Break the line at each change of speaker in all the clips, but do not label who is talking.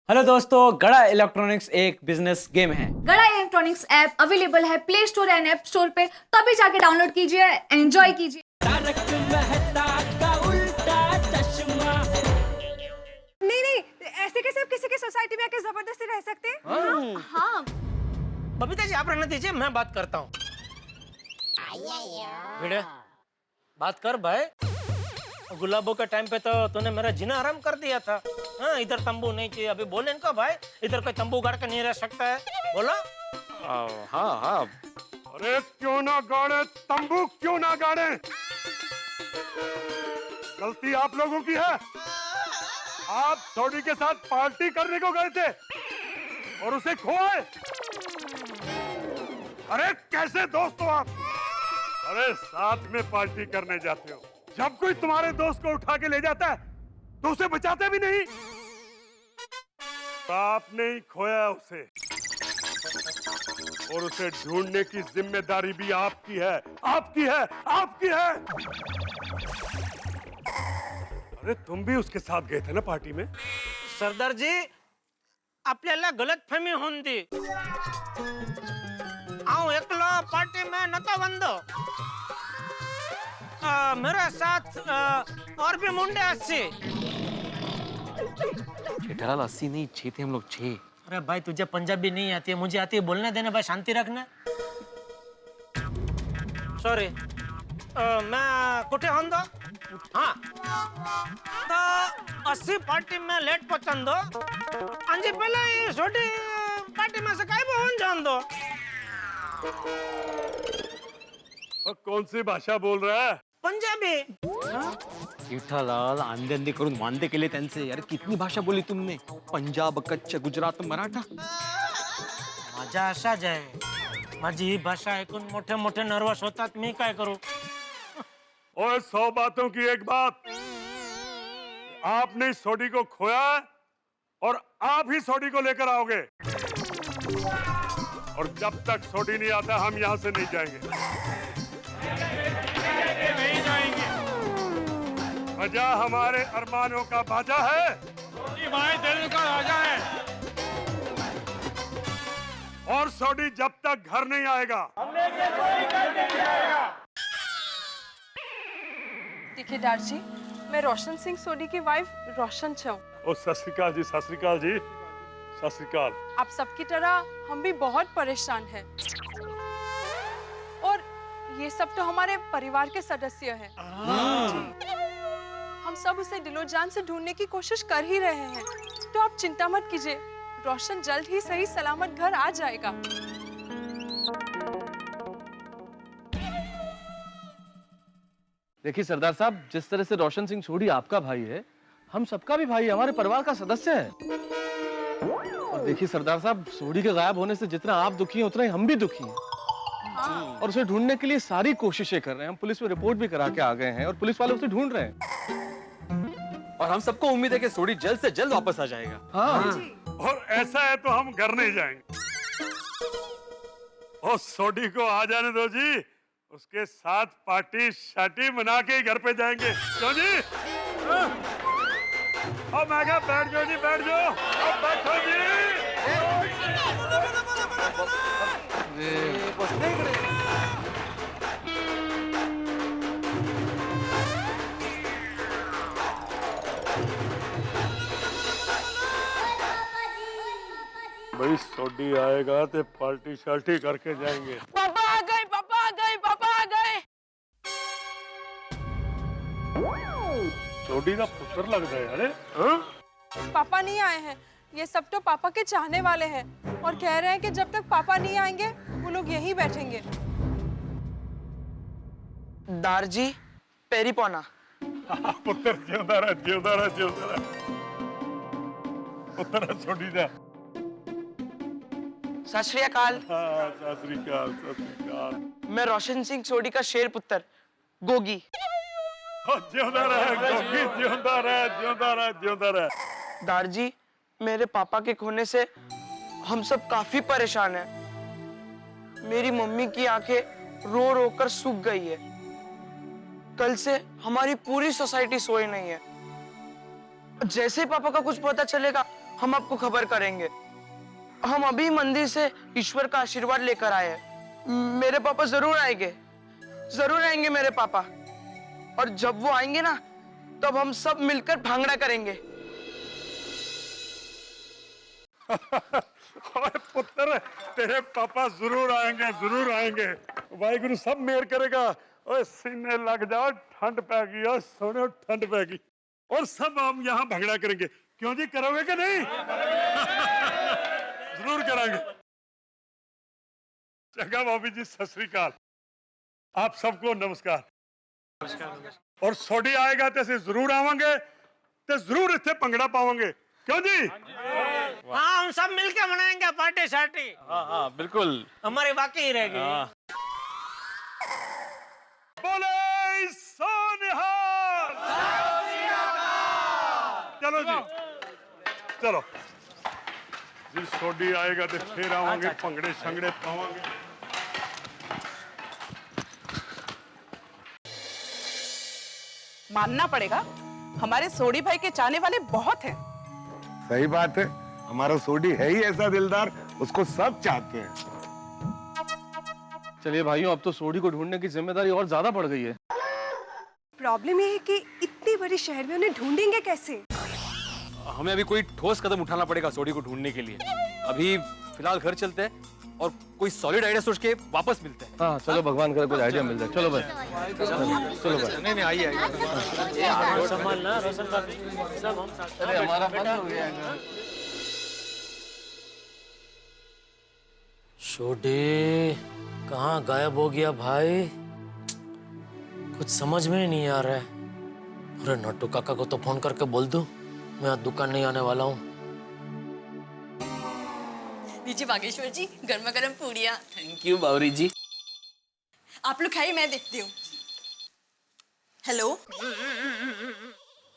Hello दोस्तों, गड़ा electronics एक बिजनेस गेम है।
गड़ा इलेक्ट्रॉनिक्स ऐप अवेलेबल है play store and app store पे, तो अभी जाके डाउनलोड कीजिए, एंजॉय कीजिए।
नहीं नहीं, ऐसे कैसे आप किसी की सोसाइटी में आके जबरदस्ती रह सकते हैं?
हाँ,
बबीता जी आप रहने दीजिए, मैं बात करता हूँ। भिड़े बात कर भाई। गुलाबों के टाइम पे तो तूने मेरा जीना आराम कर दिया था। हाँ, इधर तंबू नहीं चाहिए, अभी बोले इनको भाई इधर कोई तंबू गाड़ के नहीं रह सकता है, बोलो।
हाँ हाँ।
अरे क्यों ना गाड़े तंबू, क्यों ना गाड़े? गलती आप लोगों की है। आप सोडी के साथ पार्टी करने को गए थे और उसे खोए। अरे कैसे दोस्त हो आप? अरे साथ में पार्टी करने जाते हो, जब कोई तुम्हारे दोस्त को उठा के ले जाता है तो उसे बचाते भी नहीं। आपने ही खोया उसे, और उसे ढूंढने की जिम्मेदारी भी आपकी है, आपकी है, आपकी है। अरे तुम भी उसके साथ गए थे ना पार्टी में?
सरदार जी आपल्याला गलतफहमी होऊन दी। आओ एकलो पार्टी में नता बंदो। मेरे साथ और भी मुंडे अच्छे।
जेठालाल 80 नहीं 6 थे हम लोग, 6।
अरे भाई तुझे पंजाबी नहीं आती है, मुझे आती है, बोलने देना भाई, शांति रखना। सॉरी, मैं कुठे होंदो? हाँ तो 80 पार्टी में लेट पहुंचन दो। अंजी पहले ये छोटी पार्टी में से काहे पहुंच जान दो।
कौन सी भाषा बोल रहा है?
पंजाबी।
जेठालाल आंधे अंधे करून वांदे केले त्यांचे। यार कितनी भाषा बोली तुमने? पंजाब, कच्छ, गुजरात, मराठा।
माझा असाच आहे, माझी ही भाषा ऐकून मोठे मोठे नर्वस होतात, मी काय करू?
और 100 बातों की एक बात, आपने सोडी को खोया और आप ही सोडी को लेकर आओगे, और जब तक सोडी नहीं आता हम यहाँ से नहीं जाएंगे। नहीं जाएंगे। बजा हमारे अरमानों का बाजा है, भाई दिल का राजा है, और सोडी जब तक घर नहीं आएगा
देखिए डार जी, मैं रोशन सिंह सोडी की वाइफ रोशन छाऊं।
ओ सत श्री अकाल जी, सत श्री अकाल जी, सत श्री अकाल।
आप सबकी तरह हम भी बहुत परेशान हैं, और ये सब तो हमारे परिवार के सदस्य हैं। हम सब उसे दिलो जान से ढूंढने की कोशिश कर ही रहे हैं, तो आप चिंता मत कीजिए, रोशन जल्द ही सही सलामत घर आ जाएगा।
देखिए सरदार साहब, जिस तरह से रोशन सिंह सोडी आपका भाई है, हम सबका भी भाई है, हमारे परिवार का सदस्य है। और देखिए सरदार साहब, सोडी के गायब होने से जितना आप दुखी हैं उतना ही हम भी दुखी हैं। और उसे ढूंढने के लिए सारी कोशिशें कर रहे हैं। हम पुलिस में रिपोर्ट भी करा के आ गए हैं और पुलिस वाले उसे ढूंढ रहे हैं।
और हम सबको उम्मीद है कि सोडी जल्द से जल्द वापस आ जाएगा।
हाँ।
और ऐसा है तो हम घर नहीं जाएंगे। और सोडी को आ जाने दो जी, उसके साथ पार्टी शाटी मना के ही घर पे जाएंगे। क्यों जी? हाँ? और मैं कहा बैठ जाओ जी, बैठ जाओ, अब बैठो जी। भाई सोडी आएगा तो पार्टी शार्टी करके जाएंगे।
पापा आ गए, पापा आ गए, पापा आ गए।
सोडी का पुत्र लग गए। अरे हाँ?
पापा नहीं आए हैं, ये सब तो पापा के चाहने वाले हैं, और कह रहे हैं कि जब तक पापा नहीं आएंगे वो लोग यहीं बैठेंगे।
दारजी पेरी पौना।
पुत्र जिंदा रह, जिंदा रह, जिंदा रह। पुत्र सोडी जा।
सत श्री अकाल।
हाँ, सत श्री अकाल, सत श्री अकाल।
मैं रोशन सिंह सोडी का शेर पुत्र गोगी।
जिंदा रह गोगी, जिंदा रह, जिंदा रह, जिंदा रह।
दारजी, मेरे पापा के खोने से हम सब काफी परेशान हैं। मेरी मम्मी की आंखें रो रो कर सूख गई है। कल से हमारी पूरी सोसाइटी सोई नहीं है। जैसे ही पापा का कुछ पता चलेगा हम आपको खबर करेंगे। हम अभी मंदिर से ईश्वर का आशीर्वाद लेकर आए हैं। मेरे पापा जरूर आएंगे मेरे पापा। और जब वो आएंगे ना, तब हम सब मिलकर भांगड़ा करेंगे।
ओए पुत्र, तेरे पापा जरूर आएंगे। वाहिगुरु सब मेहर करेगा। ओए सीने लग जाओ, ठंड पै गई। और सोने ठंड पै गई। और सब हम यहाँ भंगड़ा करेंगे। क्यों जी, करोगे कि नहीं? जरूर करांगे। चंगा भाभी जी, सत श्री अकाल। आप सबको नमस्कार। और सोडी आएगा तो असं जरूर आवांगे, तो जरूर इत्थे भंगड़ा पावांगे। क्यों जी?
हाँ, हम सब मिलके मनाएंगे पार्टी शार्टी।
हाँ बिल्कुल,
हमारी वाकई रहेगी।
बोले सोनिहाल। चलो जी, चलो जी। सोडी आएगा तो फिर आवांगे, भंगड़े शंगड़े पावांगे।
मानना पड़ेगा, हमारे सोडी भाई के चाहने वाले बहुत हैं।
सही बात है, हमारा सोडी है ही ऐसा दिलदार, उसको सब चाहते हैं।
चलिए भाइयों, अब तो सोडी को ढूंढने की जिम्मेदारी और ज्यादा बढ़ गई है।
प्रॉब्लम ये है कि इतनी बड़ी शहर में उन्हें ढूंढेंगे कैसे?
हमें अभी कोई ठोस कदम उठाना पड़ेगा सोडी को ढूंढने के लिए। अभी फिलहाल घर चलते हैं और कोई सॉलिड आइडिया सोच के वापस मिलते हैं।
हाँ चलो, भगवान करे कुछ आइडिया मिल जाए। चलो भाई, चलो भाई।
नहीं आइए।
संभालना रोशन भाभी, सब हम साथ।
अरे हमारा बंद हो गया है।
छोटे कहाँ गायब हो गया भाई? कुछ समझ में ही नहीं आ रहा है। अरे नट्टू काका को तो फोन करके बोल दूं मैं आज दुकान नहीं आने वाला हूँ।
लीजिए बागेश्वर जी, गर्मा गर्म पूड़ियाँ।
Thank you Bawri ji.
आप लोग खाइए, मैं देखती हूँ। Hello.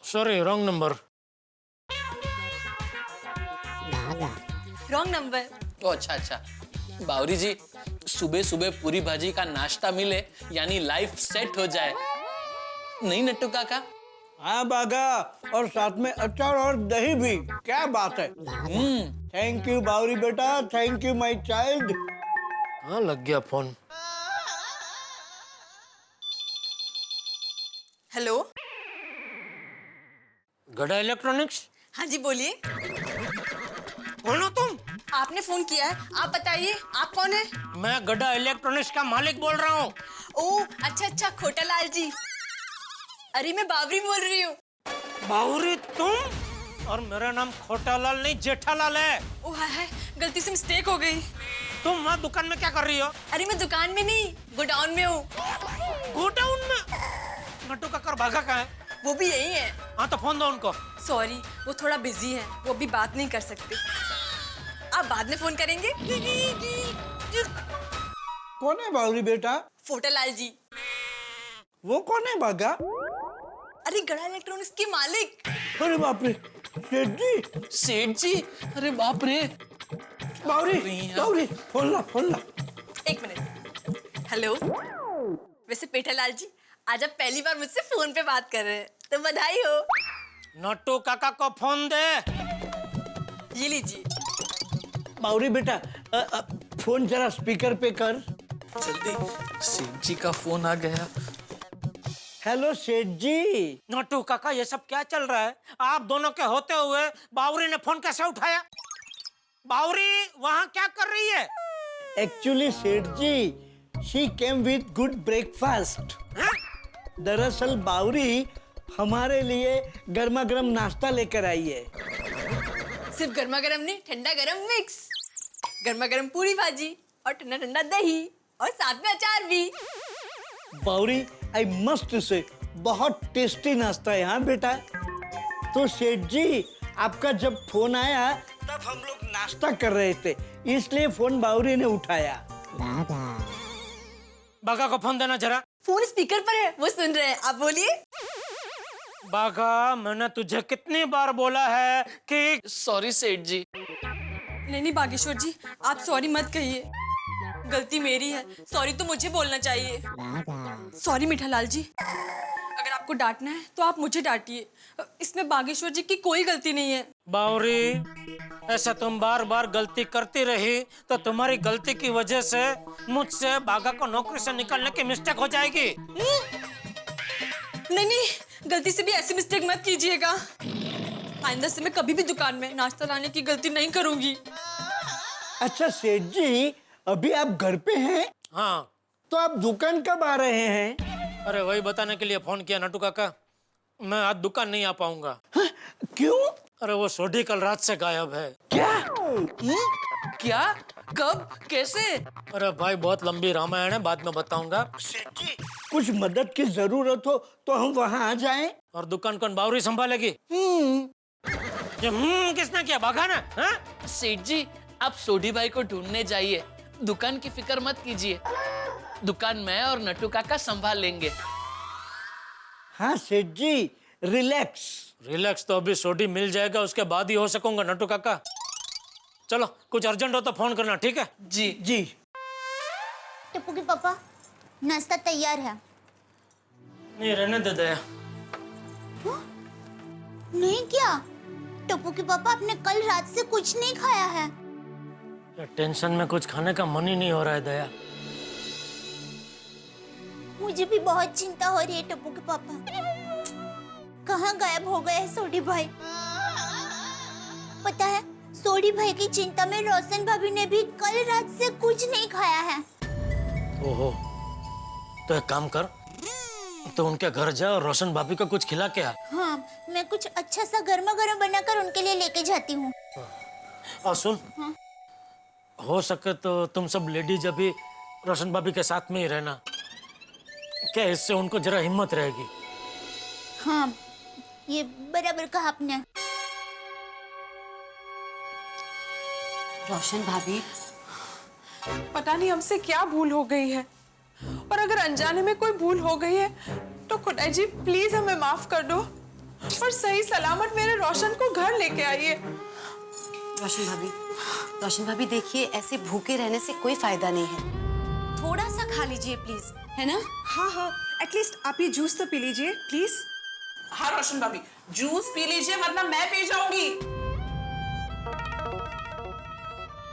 Sorry, wrong number.
Wrong number.
ओ अच्छा। बावरी जी, सुबह सुबह पूरी भाजी का नाश्ता मिले यानी लाइफ सेट हो जाए, नहीं नट्टू काका?
हाँ बागा, और साथ में अचार और दही भी। क्या बात है। थैंक यू बावरी बेटा, थैंक यू माय चाइल्ड।
हाँ, लग गया फोन।
हेलो।
गड़ा इलेक्ट्रॉनिक्स?
हाँ जी बोलिए।
कौन हो तुम?
आपने फोन किया है, आप बताइए आप कौन है?
मैं गड़ा इलेक्ट्रॉनिक्स का मालिक बोल रहा हूँ।
ओह अच्छा, खोटालाल जी। अरे मैं बावरी बोल रही हूँ।
बावरी तुम? और मेरा नाम खोटालाल नहीं जेठालाल है।
ओह हाय, गलती से मिस्टेक हो गई।
तुम वहाँ दुकान में क्या कर रही हो?
अरे मैं दुकान में नहीं, गोडाउन में हूँ।
गोडाउन में? नट्टू काका भागा कहाँ है?
वो भी यही है।
हाँ तो फोन दो उनको।
सॉरी, वो थोड़ा बिजी है, वो अभी बात नहीं कर सकते। आप बाद में फोन करेंगे।
कौन है बावरी बेटा?
फोटालाल जी।
वो कौन है बागा?
अरे गड़ा इलेक्ट्रॉनिक्स के मालिक।
अरे बाप रे, सेठ जी।
सेठ जी? अरे बाप रे।
बावरी, फोन ला।
एक मिनट। हेलो। वैसे पेठालाल जी, आज आप पहली बार मुझसे फोन पे बात कर रहे हैं, तो बधाई हो।
नट्टू काका को फोन दे।
ये लीजिए।
बावरी बेटा, फोन जरा स्पीकर पे कर।
जल्दी, सेठ जी का फोन आ गया।
हेलो सेठ जी।
नट्टू काका, ये सब क्या चल रहा है? आप दोनों के होते हुए बावरी ने फोन कैसे उठाया? बावरी वहाँ क्या कर रही है?
एक्चुअली सेठ जी, she came with good breakfast. दरअसल बावरी हमारे लिए गर्मा गर्म नाश्ता लेकर आई है।
सिर्फ गर्मा गर्म नहीं, ठंडा गर्म मिक्स। गर्मा गर्म पूरी भाजी और ठंडा ठंडा दही और साथ में अचार भी।
बावरी, आई मस्ट से बहुत टेस्टी नाश्ता है। हाँ बेटा। तो सेठ जी, आपका जब फोन आया तब हम लोग नाश्ता कर रहे थे, इसलिए फोन बावरी ने उठाया।
बागा को फोन देना जरा।
फोन स्पीकर पर है, वो सुन रहे हैं। आप बोलिए।
बागा, मैंने तुझे कितनी बार बोला है कि
सॉरी सेठ जी।
नहीं बागेश्वर जी, आप सॉरी मत कहिए, गलती मेरी है। सॉरी तो मुझे बोलना चाहिए। सॉरी मीठालाल जी, अगर आपको
आपको डांटना है तो आप मुझे डांटिए, इसमें बागेश्वर जी की कोई गलती नहीं है।
बावरी, ऐसा तुम बार बार गलती करती रही तो तुम्हारी गलती की वजह से मुझसे बागा को नौकरी से निकालने की मिस्टेक हो जाएगी।
नहीं नहीं, गलती से भी ऐसी मिस्टेक मत कीजिएगा। आइंदा से मैं कभी भी दुकान में नाश्ता लाने की गलती नहीं करूंगी।
अच्छा सेठ जी, अभी आप घर पे हैं?
हाँ।
तो आप दुकान कब आ रहे हैं?
अरे वही बताने के लिए फोन किया नटू काका, मैं आज दुकान नहीं आ पाऊंगा।
हाँ? क्यों?
अरे वो सोडी कल रात से गायब है।
क्या?
क्या? कब? कैसे?
अरे भाई बहुत लंबी रामायण है, बाद में बताऊंगा।
सेठ जी, कुछ मदद की जरूरत हो तो हम वहाँ आ जाएं?
और दुकान कौन बावरी संभालेगी? ये किसने किया? बागा ने? हाँ?
सेठ जी, आप सोडी भाई को ढूंढने जाइए, दुकान की फिक्र मत कीजिए, दुकान मैं और नट्टू काका संभाल लेंगे।
हाँ सेठ जी, रिलैक्स
तो अभी सोडी मिल जाएगा, उसके बाद ही हो सकूंगा नट्टू काका। चलो, कुछ अर्जेंट हो तो फोन करना, ठीक है?
जी
जी।
टप्पू के पापा, नाश्ता तैयार है।
नहीं, रहने दे दया।
नहीं क्या? टप्पू के पापा, आपने कल रात से कुछ नहीं खाया है।
टेंशन में कुछ खाने का मन ही नहीं हो रहा है दया।
मुझे भी बहुत चिंता हो रही है टप्पू के पापा। कहाँ गायब हो गए हैं सोडी भाई? पता है, सोडी भाई की चिंता में रोशन भाभी ने भी कल रात से कुछ नहीं खाया है।
ओहो, तो एक काम कर, तो उनके घर जा और रोशन भाभी को कुछ खिला के आ।
हाँ, मैं कुछ अच्छा सा गर्मा गर्म बनाकर उनके लिए लेके जाती हूँ।
और सुन,
हाँ?
हो सके तो तुम सब लेडीज अभी रोशन भाभी के साथ में ही रहना, क्या इससे उनको जरा हिम्मत रहेगी।
हाँ, ये बराबर कहा आपने।
रोशन भाभी,
पता नहीं हमसे क्या भूल हो गई है, और अगर अनजाने में कोई भूल हो गई है तो खुदाई जी प्लीज हमें माफ कर दो और सही सलामत मेरे रोशन को घर लेके आइए।
रोशन भाभी देखिए, ऐसे भूखे रहने से कोई फायदा नहीं है, थोड़ा सा खा लीजिए प्लीज, है ना?
हाँ हाँ, एटलीस्ट आप ये जूस तो पी लीजिए प्लीज।
हाँ रोशन भाभी, जूस पी लीजिए वरना मैं पी जाऊंगी।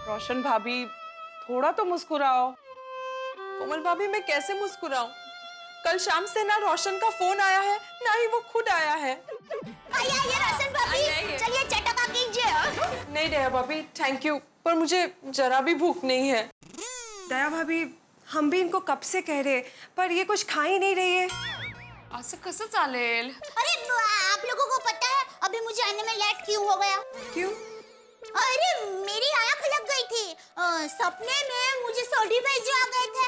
रोशन भाभी, थोड़ा तो मुस्कुराओ। कोमल भाभी, मैं कैसे मुस्कुराऊं? कल शाम से ना रोशन का फोन आया है, ना ही वो खुद आया है।
आइए रोशन भाभी, चलिए चटका कीजिए।
नहीं दया भाभी, थैंक यू, पर मुझे जरा भी भूख नहीं है।
दया भाभी, हम भी इनको कब से कह रहे, पर ये कुछ खा ही नहीं रही है।
असं कसं चालेल?
अरे आप लोगों को पता है अभी मुझे आने में लेट क्यों हो गया?
क्यों?
अरे मेरी आंख लग गई थी, सपने में मुझे सोडी भाई जो आ गए थे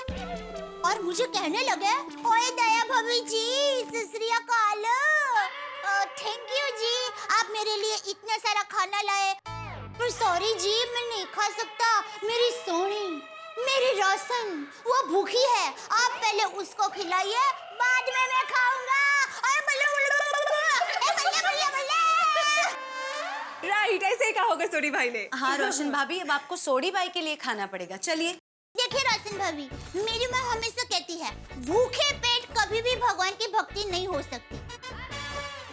और मुझे कहने लगे, ओए दया भाभी जी, सत श्री अकाल, थैंक यू जी, आप मेरे लिए इतना सारा खाना लाए, पर सॉरी जी मैं नहीं खा सकता, मेरी सोनी, मेरी रोशन वो भूखी है, आप पहले उसको खिलाइए, बाद में मैं खाऊंगा।
राइट, ऐसे ही कहा होगा सोडी भाई ने।
हाँ रोशन भाभी, अब आपको सोडी भाई के लिए खाना पड़ेगा, चलिए।
देखिए रोशन भाभी, मेरी माँ हमेशा कहती है, भूखे पेट कभी भी भगवान की भक्ति नहीं हो सकती,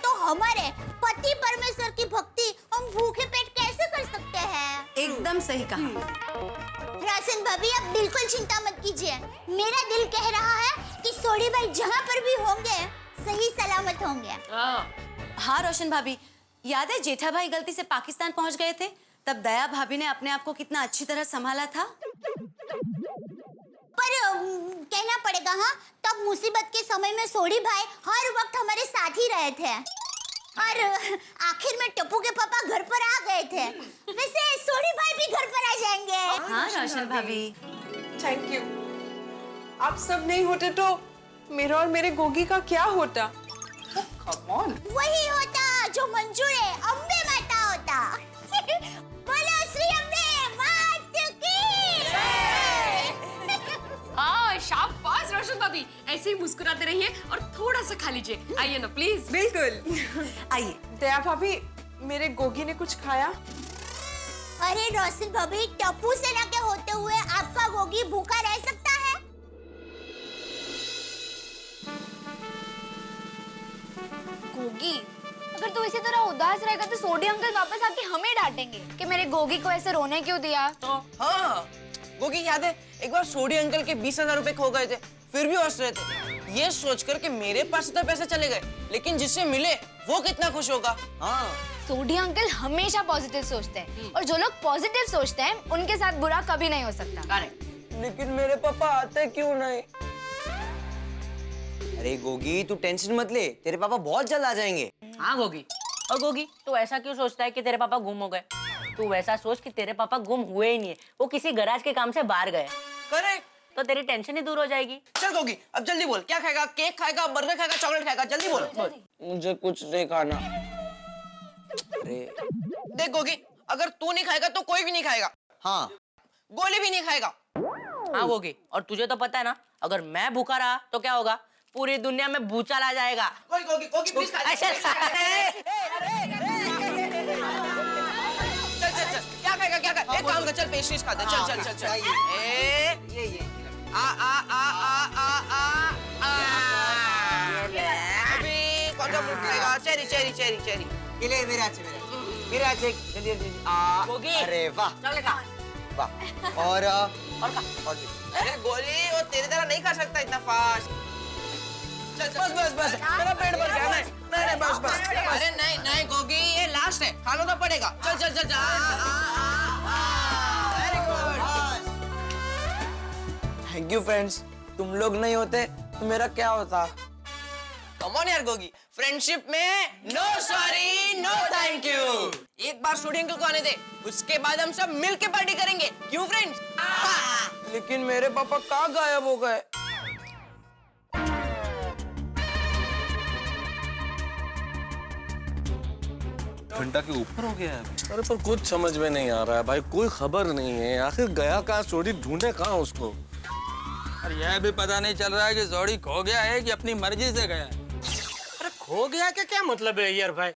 तो हमारे पति परमेश्वर की भक्ति हम भूखे पेट कैसे कर सकते हैं?
एकदम सही कहा।
रोशन भाभी, आप बिल्कुल चिंता मत कीजिए, मेरा दिल कह रहा है कि सोडी भाई जहाँ पर भी होंगे सही सलामत होंगे।
हाँ रोशन भाभी, याद है जेठा भाई गलती से पाकिस्तान पहुंच गए थे, तब दया भाभी ने अपने आप को कितना अच्छी तरह संभाला था।
पर कहना पड़ेगा, हाँ, तब मुसीबत के समय में सोडी भाई हर वक्त हमारे साथ ही रहे थे, और आखिर में टप्पू के पापा घर पर आ गए थे। वैसे सोडी भाई भी घर पर आ जाएंगे।
हाँ रोशन भाभी,
थैंक यू। आप सब नहीं होते तो मेरा और मेरे गोगी का क्या होता?
वही होता जो मंजूर है, अम्बे माता होता। बोलो श्री अम्बे मात की।
हाँ शाबाश रोशन भाभी, ऐसे ही मुस्कुराते रहिए और थोड़ा सा खा लीजिए, आइए ना प्लीज।
बिल्कुल।
आइए। दया भाभी, मेरे गोगी ने कुछ खाया?
अरे रोशन भाभी, टप्पू सेना के होते हुए आपका गोगी भूखा रह सकता है?
गोगी, अगर तू इसी तरह उदास रहेगा तो सोडी अंकल वापस आके हमें डांटेंगे कि मेरे गोगी को ऐसे रोने क्यों दिया। तो
हाँ, गोगी याद है एक बार सोडी अंकल के 20,000 रुपए खो गए थे, फिर भी हंस रहे थे। ये सोचकर कि मेरे पास तो पैसे चले गए, लेकिन जिससे मिले वो कितना खुश होगा। हाँ,
सोडी अंकल हमेशा पॉजिटिव सोचते हैं और जो लोग पॉजिटिव सोचते हैं उनके साथ बुरा कभी नहीं हो सकता।
लेकिन मेरे पापा आते क्यों नहीं?
अरे गोगी तू टेंशन मत ले, तेरे पापा बहुत जल्द आ जाएंगे।
हाँ गोगी, और गोगी तू ऐसा क्यों सोचता है कि तेरे पापा गुम हो गए? तू वैसा सोच कि तेरे पापा गुम हुए ही नहीं है, वो किसी गैराज के काम से बाहर गए।
करेक्ट,
तो तेरी टेंशन ही दूर हो जाएगी।
चल गोगी अब जल्दी बोल, क्या खाएगा? केक खाएगा, बर्गर खाएगा, चॉकलेट खाएगा? जल्दी बोल। मुझे कुछ नहीं खाना। अरे देख गोगी, अगर तू नहीं खाएगा तो कोई भी नहीं खाएगा।
हाँ,
गोली भी नहीं खाएगा।
हाँ गोगी, और तुझे तो पता है ना, अगर मैं भूखा रहा तो क्या होगा? पूरी दुनिया में भूचाल आ जाएगा।
गोगी प्लीज खा। चल क्या खाएगा? क्या खाएगा? एक काम कर, चल पेस्ट्रीज खाते। चल ये अभी कौन सा फ्रूट खाएगा? चेरी।
ले मेरे हाथ से जल्दी।
गोगी,
अरे वाह,
चल खा।
वाह। और
अरे गोली वो तेरी तरह नहीं खा सकता इतना फास्ट। बस मेरा पेट भर गया। नहीं बस। अरे नहीं गोगी, ये लास्ट है, खाना तो पड़ेगा। चल। Very good. Thank you friends, तुम लोग नहीं होते तो मेरा क्या होता? कम ऑन यार गोगी, फ्रेंडशिप में no sorry no thank you. एक बार सोडी अंकल को आने दे, उसके बाद हम सब मिलके पार्टी करेंगे। क्यों फ्रेंड्स? लेकिन मेरे पापा कहाँ गायब हो गए?
घंटा के ऊपर हो गया है। अरे पर कुछ समझ में नहीं आ रहा है भाई, कोई खबर नहीं है। आखिर गया कहाँ सोडी, ढूंढे कहाँ उसको?
और यह भी पता नहीं चल रहा है कि सोडी खो गया है कि अपनी मर्जी से गया है।
अरे खो गया के क्या मतलब है यार भाई?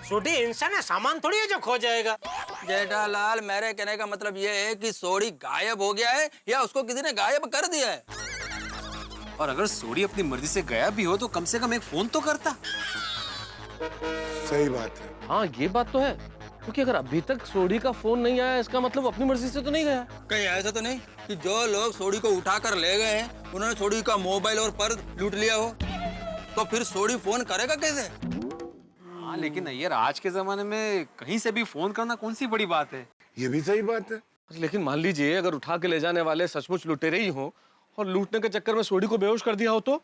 सोडी इंसान है, सामान थोड़ी है जो खो जाएगा।
जेठालाल, मेरे कहने का मतलब ये है कि सोडी गायब हो गया है या उसको किसी ने गायब कर दिया है।
और अगर सोडी अपनी मर्जी से गया भी हो तो कम से कम एक फोन तो करता।
सही बात है।
हाँ ये बात तो है, क्योंकि अगर अभी तक सोडी का फोन नहीं आया इसका मतलब अपनी मर्जी से तो नहीं गया।
कहीं ऐसा तो नहीं कि जो लोग सोडी को उठाकर ले गए हैं उन्होंने सोडी का मोबाइल और पर्स लूट लिया हो? तो फिर सोडी फोन करेगा कैसे?
हाँ लेकिन यार आज के जमाने में कहीं से भी फोन करना कौन सी बड़ी बात है?
ये भी सही बात है।
लेकिन मान लीजिए अगर उठा के ले जाने वाले सचमुच लुटेरे ही हो और लूटने के चक्कर में सोडी को बेहोश कर दिया हो तो?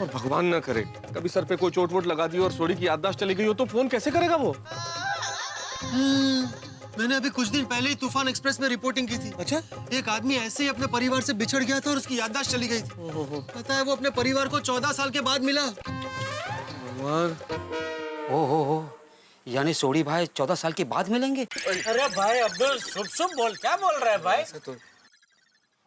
और भगवान ना करे कभी सर पे कोई चोट वोट लगा दी और सोडी की याददाश्त चली गई हो तो फोन कैसे करेगा वो?
मैंने अभी कुछ दिन पहले ही तूफान एक्सप्रेस में रिपोर्टिंग की थी। अच्छा? एक आदमी ऐसे ही अपने परिवार से बिछड़ गया था और उसकी याददाश्त चली गई थी। पता है वो अपने परिवार को 14 साल के बाद मिला।
ओहो, यानी सोडी भाई 14 साल के बाद मिलेंगे?
अरे भाई अब्दुल शुभ बोल, क्या बोल रहा है भाई?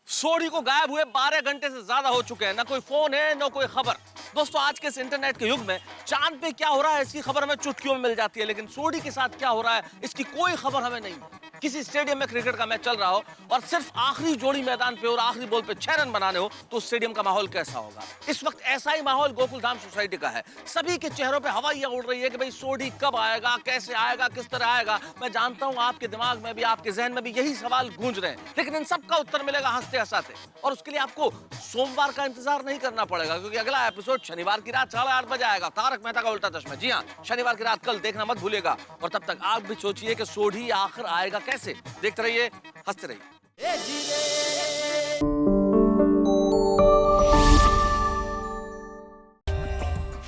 सोडी को गायब हुए 12 घंटे से ज्यादा हो चुके हैं, ना कोई फोन है ना कोई खबर। दोस्तों आज के इस इंटरनेट के युग में चांद पे क्या हो रहा है इसकी खबर हमें चुटकियों में मिल जाती है, लेकिन सोडी के साथ क्या हो रहा है इसकी कोई खबर हमें नहीं। किसी स्टेडियम में क्रिकेट का मैच चल रहा हो और सिर्फ आखिरी जोड़ी मैदान पे और आखिरी बॉल पे 6 रन बनाने हो तो स्टेडियम का माहौल कैसा होगा? इस वक्त ऐसा ही माहौल गोकुलधाम सोसाइटी का है। सभी के चेहरों पे हवाइयां उड़ रही है कि भाई सोडी कब आएगा, कैसे आएगा, किस तरह आएगा। मैं जानता हूं आपके दिमाग में भी, आपके जहन में भी यही सवाल गूंज रहे हैं, लेकिन इन सब का उत्तर मिलेगा हंसते हंसाते। और उसके लिए आपको सोमवार का इंतजार नहीं करना पड़ेगा, क्योंकि अगला एपिसोड शनिवार की रात 8:30 बजे आएगा, तारक मेहता का उल्टा चश्मा। जी हाँ, शनिवार की रात कल देखना मत भूलिएगा। और तब तक आप भी सोचिए कि सोडी आखिर आएगा कैसे। देखते रहिए, हंसते रहिए।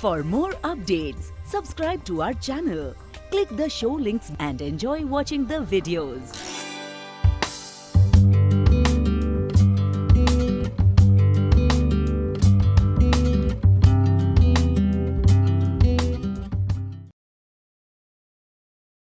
For more updates, subscribe to our channel, click the show links and enjoy watching the videos.